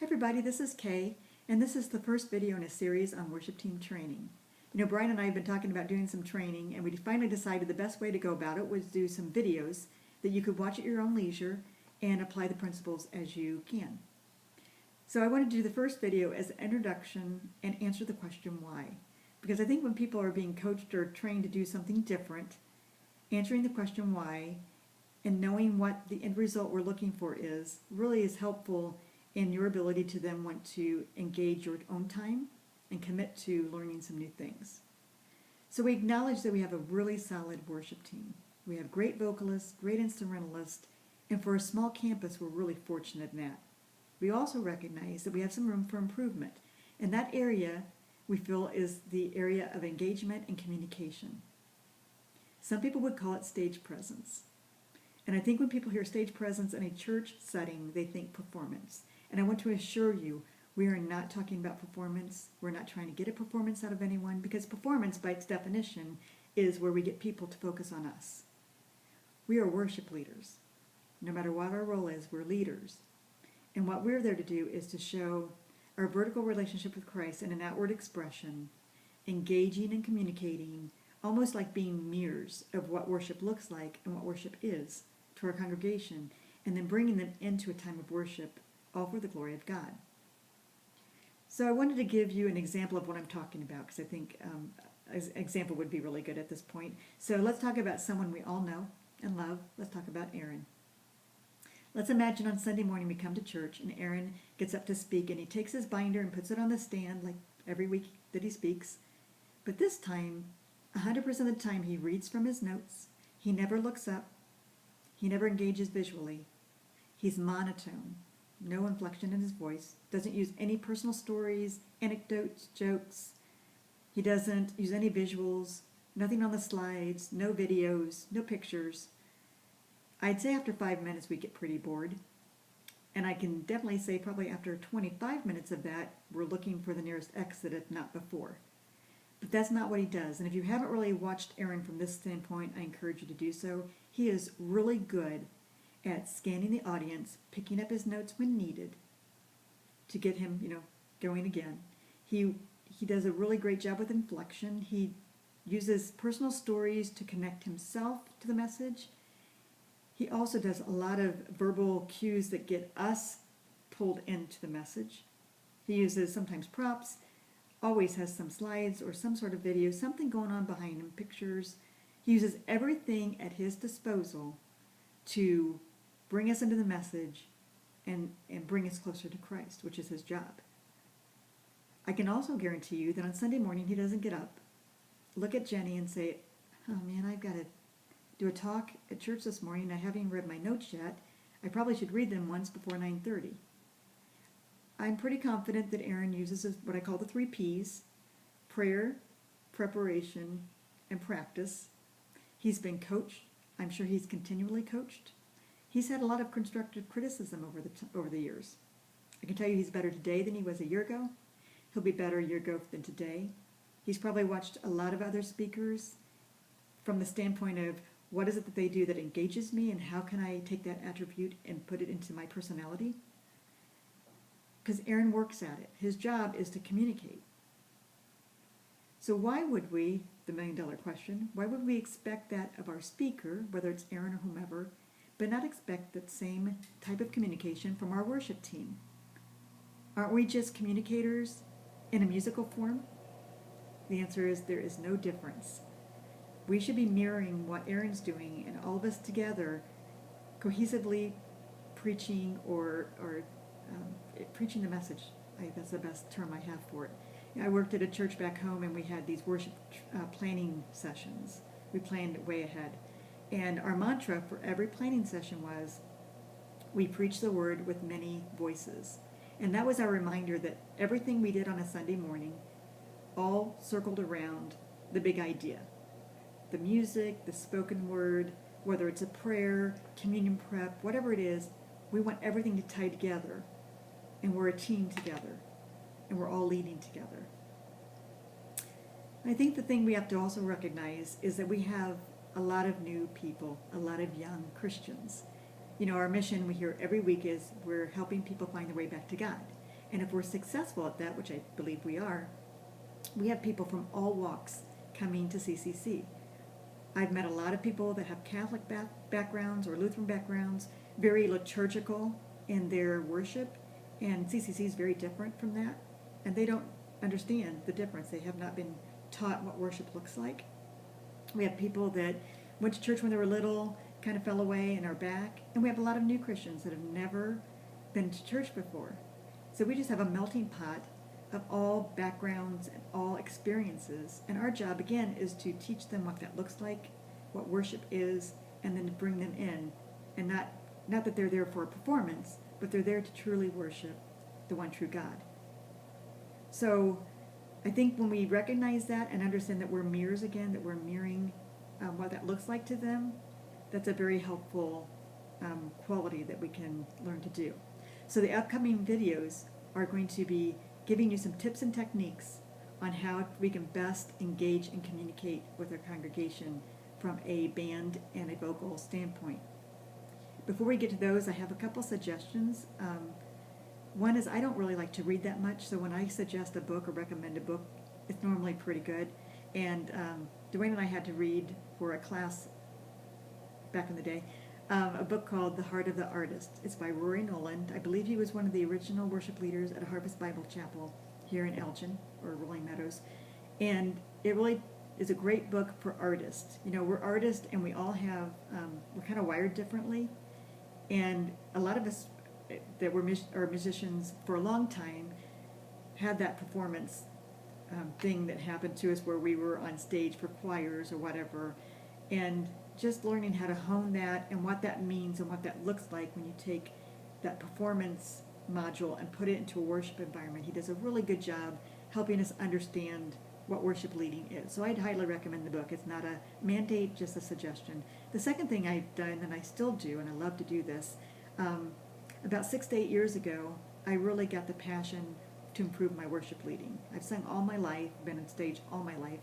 everybody, this is Kay, and this is the first video in a series on worship team training. You know, Brian and I have been talking about doing some training, and we finally decided the best way to go about it was do some videos that you could watch at your own leisure and apply the principles as you can. So I wanted to do the first video as an introduction and answer the question why. Because I think when people are being coached or trained to do something different, answering the question why and knowing what the end result we're looking for is really is helpful in your ability to then want to engage your own time and commit to learning some new things. So we acknowledge that we have a really solid worship team. We have great vocalists, great instrumentalists, and for a small campus, we're really fortunate in that. We also recognize that we have some room for improvement, and that area we feel is the area of engagement and communication. Some people would call it stage presence. And I think when people hear stage presence in a church setting, they think performance. And I want to assure you, we are not talking about performance. We're not trying to get a performance out of anyone, because performance, by its definition, is where we get people to focus on us. We are worship leaders. No matter what our role is, we're leaders. And what we're there to do is to show our vertical relationship with Christ in an outward expression, engaging and communicating, almost like being mirrors of what worship looks like and what worship is to our congregation, and then bringing them into a time of worship, all for the glory of God. So I wanted to give you an example of what I'm talking about, because I think an example would be really good at this point. So let's talk about someone we all know and love. Let's talk about Aaron. Let's imagine on Sunday morning we come to church and Aaron gets up to speak, and he takes his binder and puts it on the stand like every week that he speaks. But this time, 100% of the time, he reads from his notes. He never looks up. He never engages visually. He's monotone. No inflection in his voice. Doesn't use any personal stories, anecdotes, jokes. He doesn't use any visuals. Nothing on the slides. No videos. No pictures. I'd say after 5 minutes we get pretty bored. And I can definitely say probably after 25 minutes of that, we're looking for the nearest exit, if not before. But that's not what he does. And if you haven't really watched Aaron from this standpoint, I encourage you to do so. He is really good at scanning the audience, picking up his notes when needed to get him, going again. He does a really great job with inflection. He uses personal stories to connect himself to the message. He also does a lot of verbal cues that get us pulled into the message. He uses sometimes props, always has some slides or some sort of video, something going on behind him, pictures. He uses everything at his disposal to bring us into the message and bring us closer to Christ, which is his job. I can also guarantee you that on Sunday morning he doesn't get up, look at Jenny and say, oh man, I've got to do a talk at church this morning. I haven't even read my notes yet. I probably should read them once before 9:30. I'm pretty confident that Aaron uses what I call the 3 Ps: prayer, preparation, and practice. He's been coached. I'm sure he's continually coached. He's had a lot of constructive criticism over the years. I can tell you he's better today than he was a year ago. He'll be better a year ago than today. He's probably watched a lot of other speakers from the standpoint of what is it that they do that engages me, and how can I take that attribute and put it into my personality? Because Aaron works at it. His job is to communicate. So why would we, the $1,000,000 question, why would we expect that of our speaker, whether it's Aaron or whomever, but not expect that same type of communication from our worship team? Aren't we just communicators in a musical form? The answer is there is no difference. We should be mirroring what Aaron's doing, and all of us together cohesively preaching or preaching the message. That's the best term I have for it. I worked at a church back home, and we had these worship planning sessions. We planned way ahead. And our mantra for every planning session was, we preach the word with many voices. And that was our reminder that everything we did on a Sunday morning all circled around the big idea. The music, the spoken word, whether it's a prayer, communion prep, whatever it is, we want everything to tie together. And we're a team together. And we're all leading together. I think the thing we have to also recognize is that we have a lot of new people, a lot of young Christians. Our mission we hear every week is we're helping people find their way back to God. And if we're successful at that, which I believe we are, we have people from all walks coming to CCC. I've met a lot of people that have Catholic backgrounds or Lutheran backgrounds, very liturgical in their worship, and CCC is very different from that, and they don't understand the difference. They have not been taught what worship looks like. We have people that went to church when they were little, kind of fell away and are back, and we have a lot of new Christians that have never been to church before. So we just have a melting pot of all backgrounds and all experiences, and our job again is to teach them what that looks like, what worship is, and then to bring them in, and not that they're there for a performance, but they're there to truly worship the one true God. So I think when we recognize that and understand that we're mirrors again, that we're mirroring what that looks like to them, that's a very helpful quality that we can learn to do. So the upcoming videos are going to be giving you some tips and techniques on how we can best engage and communicate with our congregation from a band and a vocal standpoint. Before we get to those, I have a couple suggestions. One is I don't really like to read that much, so when I suggest a book or recommend a book, it's normally pretty good. And Dwayne and I had to read for a class back in the day a book called The Heart of the Artist. It's by Rory Noland. I believe he was one of the original worship leaders at Harvest Bible Chapel here in Elgin, or Rolling Meadows. And it really is a great book for artists. You know, we're artists and we all have, we're kind of wired differently. And a lot of us that are musicians for a long time had that performance thing that happened to us where we were on stage for choirs or whatever. And just learning how to hone that and what that means and what that looks like when you take that performance module and put it into a worship environment. He does a really good job helping us understand what worship leading is. So I'd highly recommend the book. It's not a mandate, just a suggestion. The second thing I've done, and I still do, and I love to do this, about 6 to 8 years ago, I really got the passion to improve my worship leading. I've sung all my life, been on stage all my life,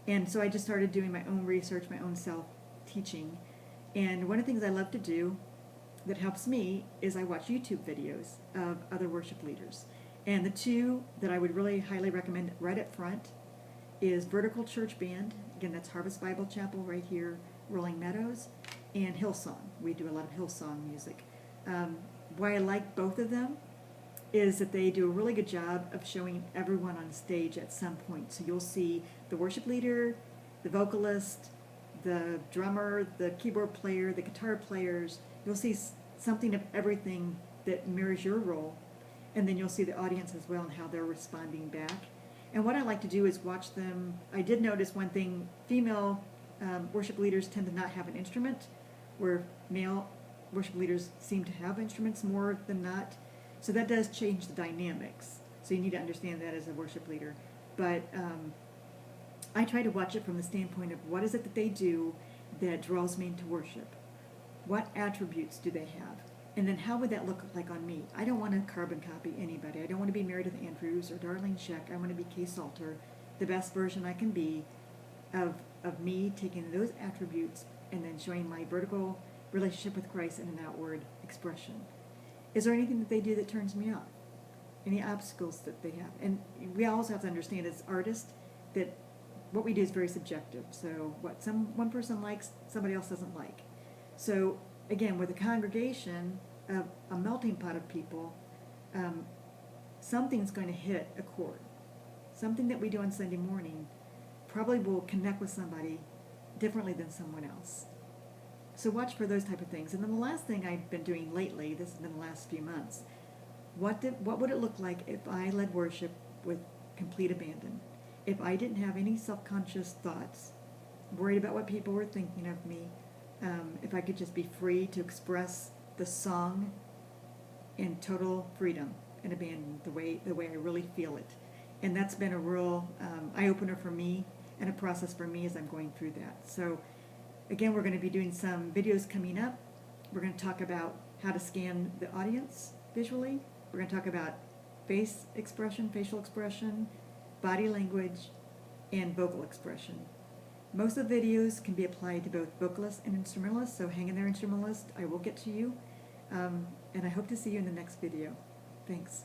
and so I just started doing my own research, my own self-teaching. And one of the things I love to do that helps me is I watch YouTube videos of other worship leaders. And the two that I would really highly recommend right up front is Vertical Church Band. Again, that's Harvest Bible Chapel right here, Rolling Meadows, and Hillsong. We do a lot of Hillsong music. Why I like both of them is that they do a really good job of showing everyone on stage at some point. So you'll see the worship leader, the vocalist, the drummer, the keyboard player, the guitar players. You'll see something of everything that mirrors your role. And then you'll see the audience as well and how they're responding back. And what I like to do is watch them. I did notice one thing: female worship leaders tend to not have an instrument, where male worship leaders seem to have instruments more than not. So that does change the dynamics. So you need to understand that as a worship leader. But I try to watch it from the standpoint of what is it that they do that draws me into worship? What attributes do they have? And then how would that look like on me? I don't want to carbon copy anybody. I don't want to be Meredith Andrews or Darlene Scheck. I want to be Kay Salter, the best version I can be of me, taking those attributes and then showing my vertical relationship with Christ in an outward expression. Is there anything that they do that turns me off? Any obstacles that they have? And we also have to understand as artists that what we do is very subjective. So what one person likes, somebody else doesn't like. So again, with a congregation of a melting pot of people, something's going to hit a chord. Something that we do on Sunday morning probably will connect with somebody differently than someone else. So watch for those type of things. And then the last thing I've been doing lately, this has been the last few months, what would it look like if I led worship with complete abandon? If I didn't have any self-conscious thoughts, worried about what people were thinking of me, if I could just be free to express the song in total freedom and abandon the way I really feel it. And that's been a real eye-opener for me and a process for me as I'm going through that. So again, we're going to be doing some videos coming up. We're going to talk about how to scan the audience visually. We're going to talk about face expression, facial expression, body language, and vocal expression. Most of the videos can be applied to both vocalists and instrumentalists, so hang in there, instrumentalist. I will get to you. And I hope to see you in the next video. Thanks.